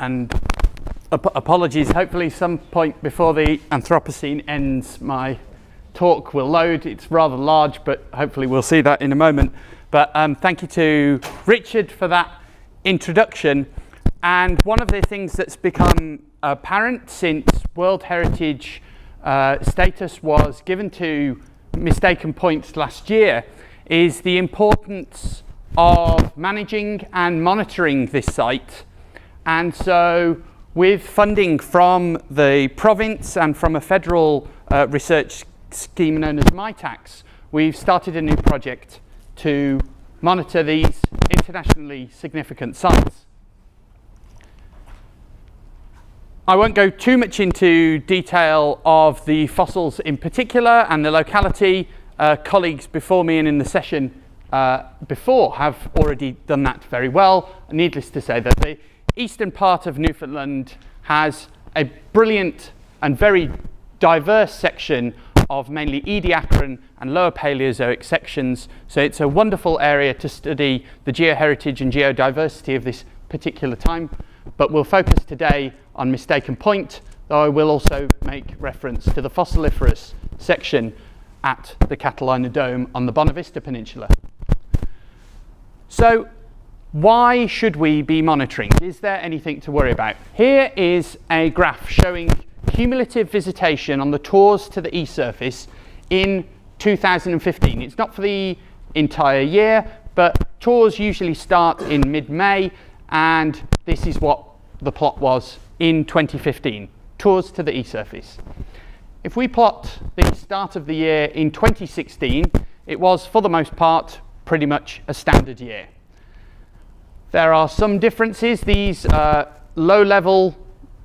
and apologies, hopefully some point before the Anthropocene ends my talk will load. It's rather large, but hopefully we'll see that in a moment. But thank you to Richard for that introduction. And one of the things that's become apparent since World Heritage status was given to Mistaken Point last year is the importance of managing and monitoring this site. And so with funding from the province and from a federal research scheme known as MITAX, we've started a new project to monitor these internationally significant sites. I won't go too much into detail of the fossils in particular and the locality. Colleagues before me and in the session before have already done that very well. Needless to say that the eastern part of Newfoundland has a brilliant and very diverse section of mainly Ediacaran and lower Paleozoic sections. So it's a wonderful area to study the geoheritage and geodiversity of this particular time. But we'll focus today on Mistaken Point, though I will also make reference to the fossiliferous section at the Catalina Dome on the Bonavista Peninsula. So why should we be monitoring? Is there anything to worry about? Here is a graph showing cumulative visitation on the tours to the E-surface in 2015. It's not for the entire year, but tours usually start in mid-May, and this is what the plot was in 2015, tours to the E-surface. If we plot the start of the year in 2016, it was, for the most part, pretty much a standard year. There are some differences. These low-level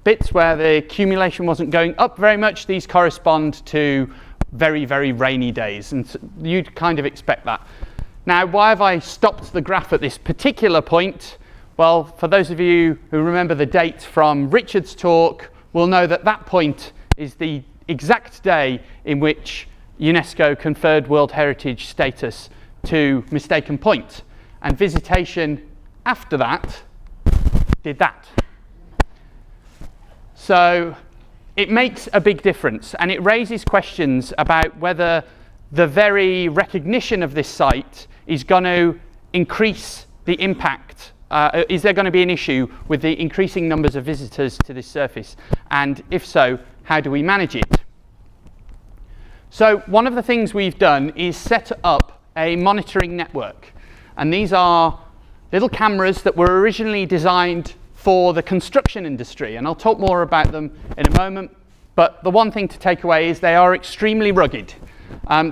bits where the accumulation wasn't going up very much, these correspond to very, very rainy days, and so you'd kind of expect that. Now, why have I stopped the graph at this particular point? Well, for those of you who remember the date from Richard's talk, will know that that point is the exact day in which UNESCO conferred World Heritage status to Mistaken Point, and visitation after that did that. So it makes a big difference, and it raises questions about whether the very recognition of this site is going to increase the impact. Is there going to be an issue with the increasing numbers of visitors to this surface? And if so, how do we manage it? So one of the things we've done is set up a monitoring network. And these are little cameras that were originally designed for the construction industry, and I'll talk more about them in a moment. But the one thing to take away is they are extremely rugged.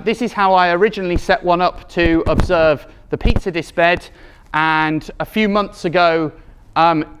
This is how I originally set one up to observe the pizza dish bed, and a few months ago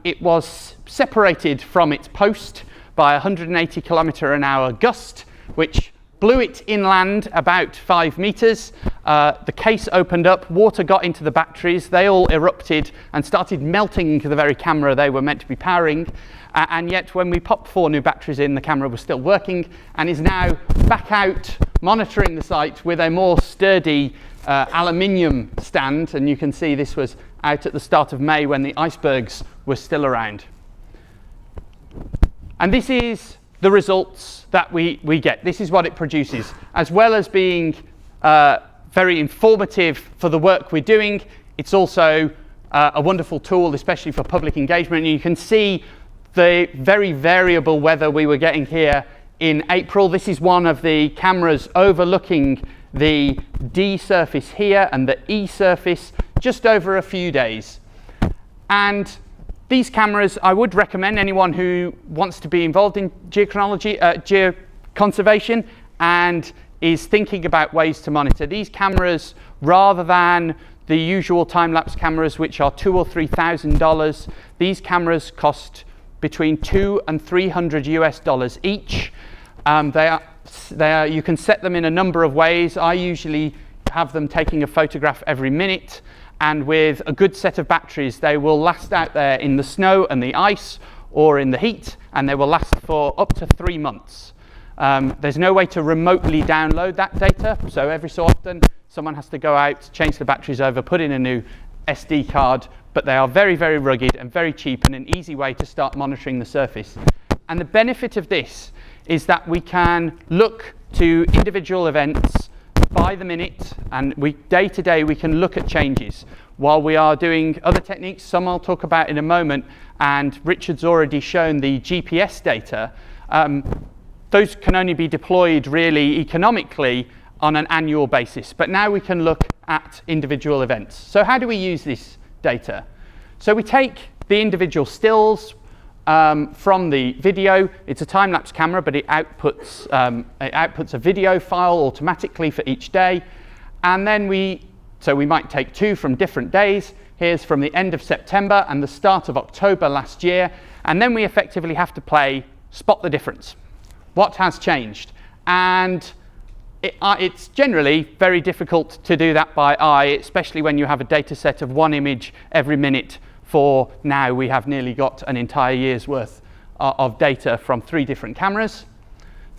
it was separated from its post by a 180 km/h gust, which blew it inland about 5 meters. The case opened up, water got into the batteries, they all erupted and started melting the very camera they were meant to be powering. And yet when we popped 4 new batteries in, the camera was still working and is now back out monitoring the site with a more sturdy aluminium stand. And you can see this was out at the start of May when the icebergs were still around. And this is the results that we get. This is what it produces. As well as being very informative for the work we're doing, it's also a wonderful tool, especially for public engagement. And you can see the very variable weather we were getting here in April. This is one of the cameras overlooking the D surface here and the E surface just over a few days. And these cameras, I would recommend anyone who wants to be involved in geoconservation and is thinking about ways to monitor these cameras, rather than the usual time-lapse cameras, which are $2,000 or $3,000. These cameras cost between $200 and $300 US each. You can set them in a number of ways. I usually have them taking a photograph every minute. And with a good set of batteries, they will last out there in the snow and the ice or in the heat, and they will last for up to 3 months. There's no way to remotely download that data, so every so often someone has to go out, change the batteries over, put in a new SD card, but they are very, very rugged and very cheap and an easy way to start monitoring the surface. And the benefit of this is that we can look to individual events by the minute, and day to day we can look at changes while we are doing other techniques. Some I'll talk about in a moment, and Richard's already shown the GPS data. Those can only be deployed really economically on an annual basis, but now we can look at individual events. So how do we use this data? So we take the individual stills from the video. It's a time-lapse camera, but it outputs a video file automatically for each day. And then we might take 2 from different days. Here's from the end of September and the start of October last year. And then we effectively have to play spot the difference. What has changed? And it's generally very difficult to do that by eye, especially when you have a data set of 1 image every minute. For now, we have nearly got an entire year's worth of data from 3 different cameras.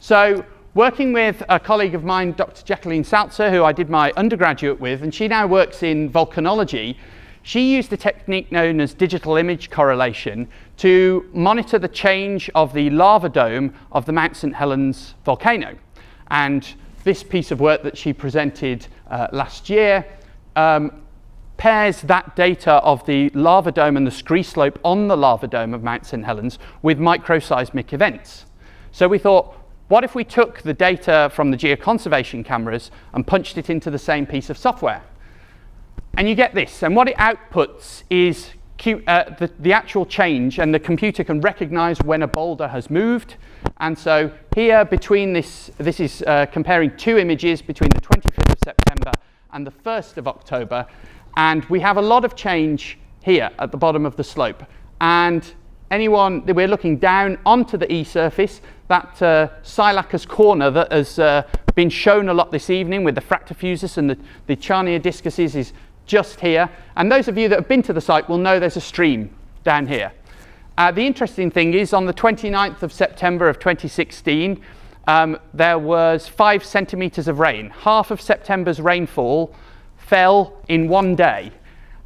So working with a colleague of mine, Dr. Jacqueline Salzer, who I did my undergraduate with, and she now works in volcanology, she used a technique known as digital image correlation to monitor the change of the lava dome of the Mount St. Helens volcano. And this piece of work that she presented last year pairs that data of the lava dome and the scree slope on the lava dome of Mount St. Helens with microseismic events. So we thought, what if we took the data from the geoconservation cameras and punched it into the same piece of software? And you get this, and what it outputs is the actual change, and the computer can recognize when a boulder has moved. And so here between this is comparing 2 images between the 25th of September and the 1st of October. And we have a lot of change here at the bottom of the slope. And we're looking down onto the E-surface, that Silacus corner that has been shown a lot this evening with the fractifusus and the Charnia discuses is just here. And those of you that have been to the site will know there's a stream down here. The interesting thing is on the 29th of September of 2016, there was 5 centimetres of rain. Half of September's rainfall fell in 1 day,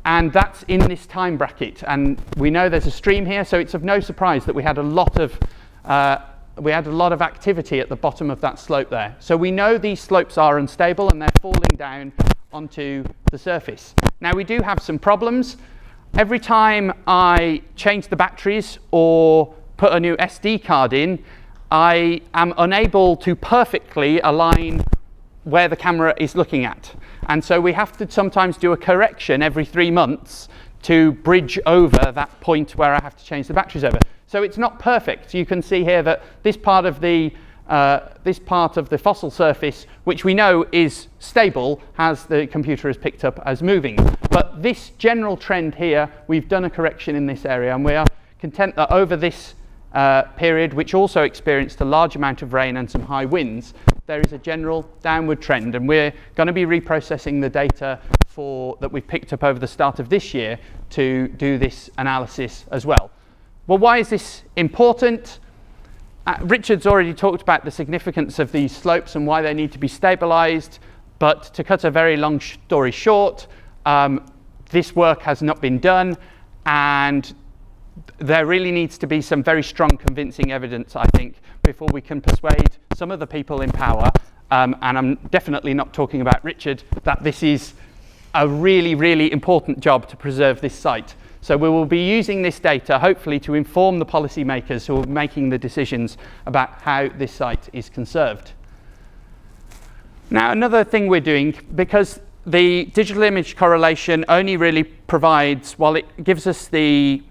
and that's in this time bracket. And we know there's a stream here, so it's of no surprise that we had a lot of activity at the bottom of that slope there. So we know these slopes are unstable and they're falling down onto the surface. Now we do have some problems. Every time I change the batteries or put a new SD card in, I am unable to perfectly align where the camera is looking at. And so we have to sometimes do a correction every 3 months to bridge over that point where I have to change the batteries over. So it's not perfect. You can see here that this part of the fossil surface, which we know is stable, the computer has picked up as moving. But this general trend here, we've done a correction in this area, and we are content that over this period, which also experienced a large amount of rain and some high winds, there is a general downward trend, and we're going to be reprocessing the data that we've picked up over the start of this year to do this analysis as well. Well, why is this important? Richard's already talked about the significance of these slopes and why they need to be stabilized, but to cut a very long story short, this work has not been done, and there really needs to be some very strong convincing evidence, I think, before we can persuade some of the people in power, and I'm definitely not talking about Richard, that this is a really, really important job to preserve this site. So we will be using this data, hopefully, to inform the policymakers who are making the decisions about how this site is conserved. Now, another thing we're doing, because the digital image correlation only really provides, while it gives us the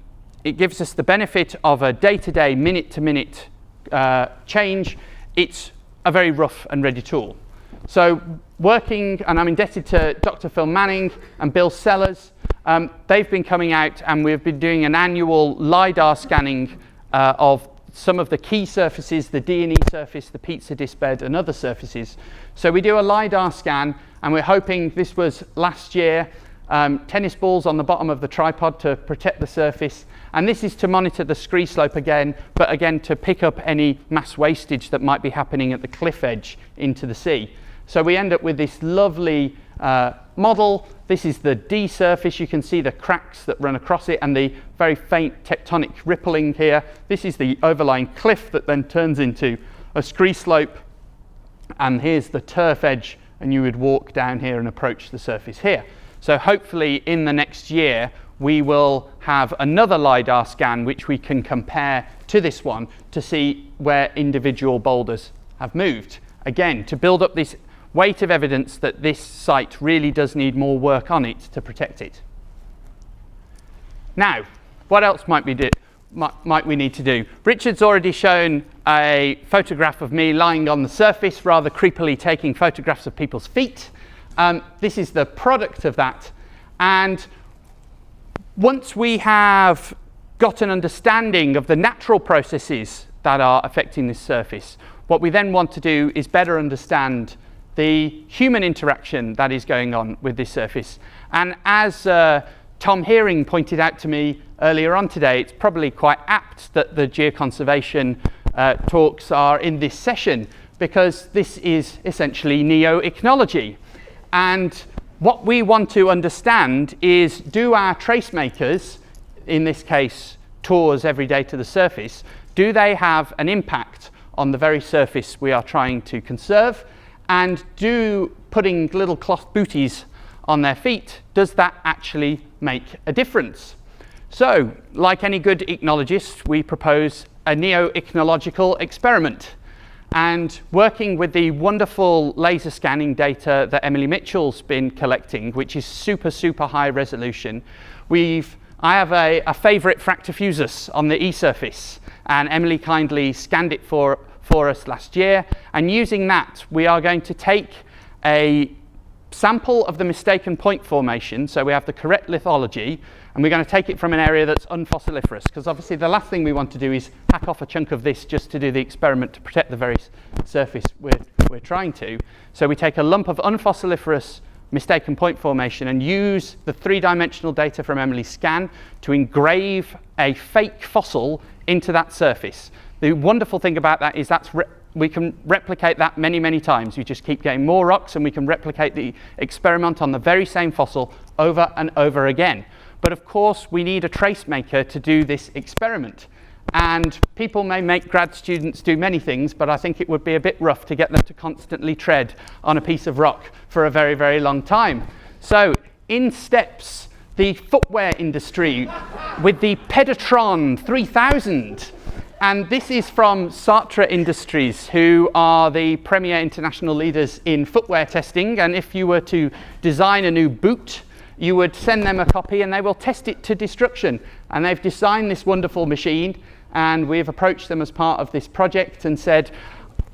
benefit of a day-to-day, minute-to-minute change, it's a very rough and ready tool. So working, and I'm indebted to Dr. Phil Manning and Bill Sellers, they've been coming out, and we've been doing an annual LiDAR scanning of some of the key surfaces, the D&E surface, the pizza disc bed, and other surfaces. So we do a LiDAR scan, and we're hoping, this was last year, tennis balls on the bottom of the tripod to protect the surface. And this is to monitor the scree slope again, but again to pick up any mass wastage that might be happening at the cliff edge into the sea. So we end up with this lovely model. This is the D surface. You can see the cracks that run across it and the very faint tectonic rippling here. This is the overlying cliff that then turns into a scree slope. And here's the turf edge, and you would walk down here and approach the surface here. So hopefully in the next year, we will have another LiDAR scan which we can compare to this one to see where individual boulders have moved. Again, to build up this weight of evidence that this site really does need more work on it to protect it. Now, what else might we need to do? Richard's already shown a photograph of me lying on the surface, rather creepily taking photographs of people's feet. This is the product of that. And once we have got an understanding of the natural processes that are affecting this surface, what we then want to do is better understand the human interaction that is going on with this surface. And as Tom Hearing pointed out to me earlier on today, it's probably quite apt that the geoconservation talks are in this session, because this is essentially neo-ichnology. And what we want to understand is, do our trace makers, in this case tours every day to the surface, do they have an impact on the very surface we are trying to conserve? And do putting little cloth booties on their feet, does that actually make a difference? So, like any good ichnologist, we propose a neo-ichnological experiment. And working with the wonderful laser scanning data that Emily Mitchell's been collecting, which is super, super high resolution, I have a favourite fractifusus on the E-surface, and Emily kindly scanned it for us last year. And using that, we are going to take a sample of the mistaken point formation, so we have the correct lithology, and we're going to take it from an area that's unfossiliferous, because obviously the last thing we want to do is hack off a chunk of this just to do the experiment to protect the very surface we're trying to. So we take a lump of unfossiliferous mistaken point formation and use the three-dimensional data from Emily's scan to engrave a fake fossil into that surface. The wonderful thing about that is we can replicate that many, many times. We just keep getting more rocks, and we can replicate the experiment on the very same fossil over and over again. But of course, we need a trace maker to do this experiment. And people may make grad students do many things, but I think it would be a bit rough to get them to constantly tread on a piece of rock for a very, very long time. So in steps the footwear industry with the Pedatron 3000. And this is from Sartre Industries, who are the premier international leaders in footwear testing. And if you were to design a new boot, you would send them a copy and they will test it to destruction. And they've designed this wonderful machine, and we've approached them as part of this project and said,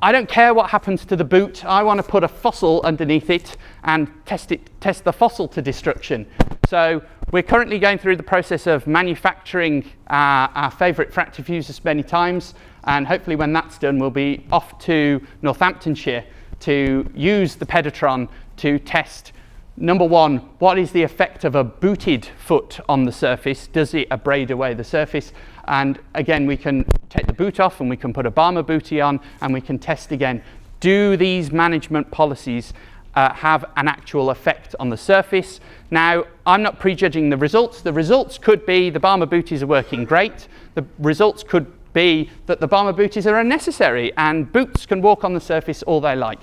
I don't care what happens to the boot, I want to put a fossil underneath it and test the fossil to destruction. So we're currently going through the process of manufacturing our favourite fractifusus many times, and hopefully when that's done we'll be off to Northamptonshire to use the Pedatron to test, number one, what is the effect of a booted foot on the surface? Does it abrade away the surface? And again, we can take the boot off and we can put a Barmer bootie on and we can test again. Do these management policies have an actual effect on the surface? Now, I'm not prejudging the results. The results could be the Barmer booties are working great. The results could be that the Barmer booties are unnecessary and boots can walk on the surface all they like.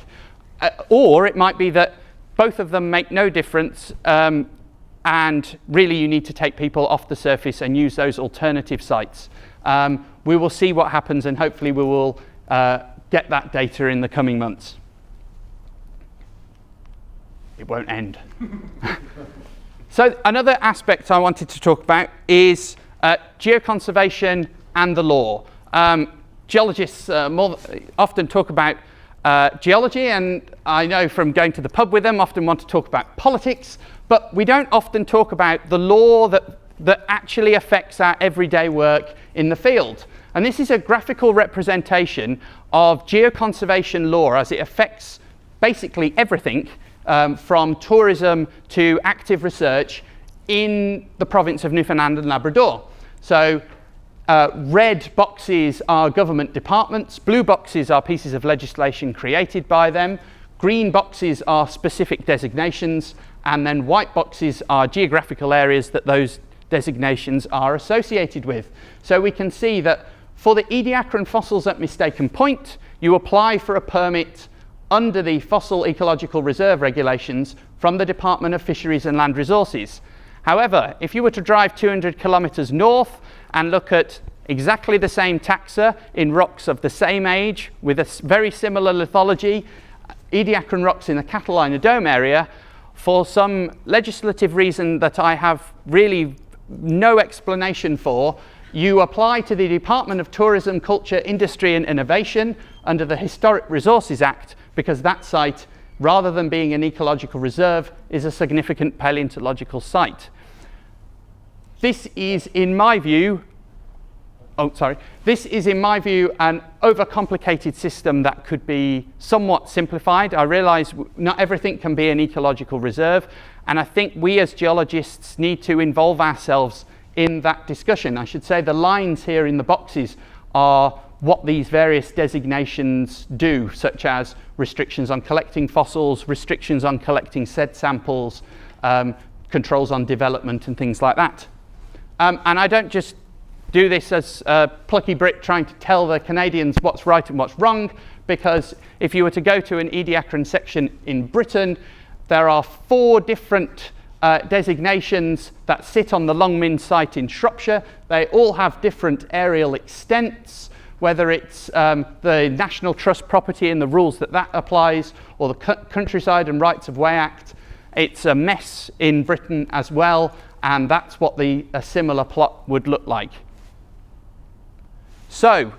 Or it might be that both of them make no difference, and really you need to take people off the surface and use those alternative sites. We will see what happens, and hopefully we will get that data in the coming months. It won't end. So another aspect I wanted to talk about is geoconservation and the law. Geologists often talk about geology, and I know from going to the pub with them, often want to talk about politics, but we don't often talk about the law that actually affects our everyday work in the field. And this is a graphical representation of geoconservation law as it affects basically everything from tourism to active research in the province of Newfoundland and Labrador. So red boxes are government departments, blue boxes are pieces of legislation created by them, Green boxes are specific designations, and then white boxes are geographical areas that those designations are associated with. So we can see that for the Ediacaran fossils at Mistaken Point, you apply for a permit under the Fossil Ecological Reserve regulations from the Department of Fisheries and Land Resources. However, if you were to drive 200 kilometres north and look at exactly the same taxa in rocks of the same age with a very similar lithology, Ediacaran rocks in the Catalina Dome area, for some legislative reason that I have really no explanation for, you apply to the Department of Tourism, Culture, Industry and Innovation under the Historic Resources Act, because that site, rather than being an ecological reserve, is a significant paleontological site. This is, in my view, this is, in my view, an overcomplicated system that could be somewhat simplified. I realise not everything can be an ecological reserve, and I think we as geologists need to involve ourselves in that discussion. I should say the lines here in the boxes are what these various designations do, such as restrictions on collecting fossils, restrictions on collecting said samples, controls on development and things like that. And I don't just do this as a plucky Brit trying to tell the Canadians what's right and what's wrong, because if you were to go to an Ediacaran section in Britain, there are 4 different designations that sit on the Longmin site in Shropshire. They all have different aerial extents, whether it's the National Trust property and the rules that applies, or the Countryside and Rights of Way Act. It's a mess in Britain as well, and that's what a similar plot would look like. So,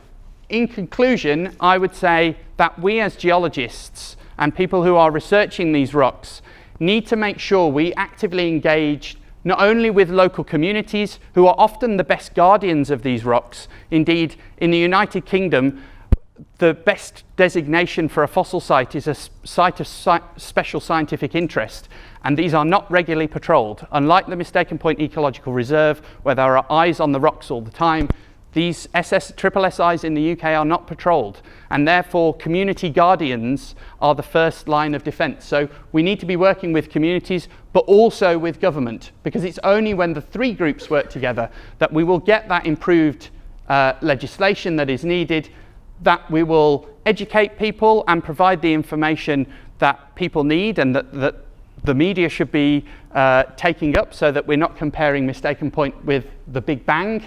in conclusion, I would say that we as geologists and people who are researching these rocks need to make sure we actively engage not only with local communities, who are often the best guardians of these rocks. Indeed, in the United Kingdom, the best designation for a fossil site is a site of special scientific interest, and these are not regularly patrolled. Unlike the Mistaken Point Ecological Reserve, where there are eyes on the rocks all the time, these SSIs in the UK are not patrolled, and therefore community guardians are the first line of defence. So we need to be working with communities, but also with government, because it's only when the 3 groups work together that we will get that improved legislation that is needed, that we will educate people and provide the information that people need and that the media should be taking up, so that we're not comparing Mistaken Point with the Big Bang.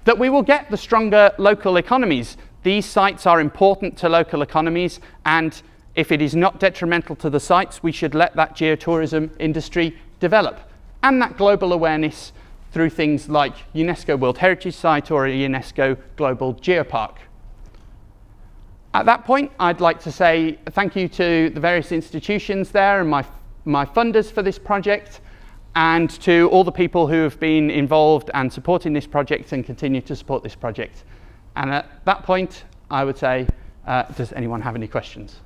That we will get the stronger local economies. These sites are important to local economies, and if it is not detrimental to the sites, we should let that geotourism industry develop. And that global awareness through things like UNESCO World Heritage Site or a UNESCO Global Geopark. At that point, I'd like to say thank you to the various institutions there and my funders for this project, and to all the people who have been involved and supporting this project and continue to support this project. And at that point, I would say, does anyone have any questions?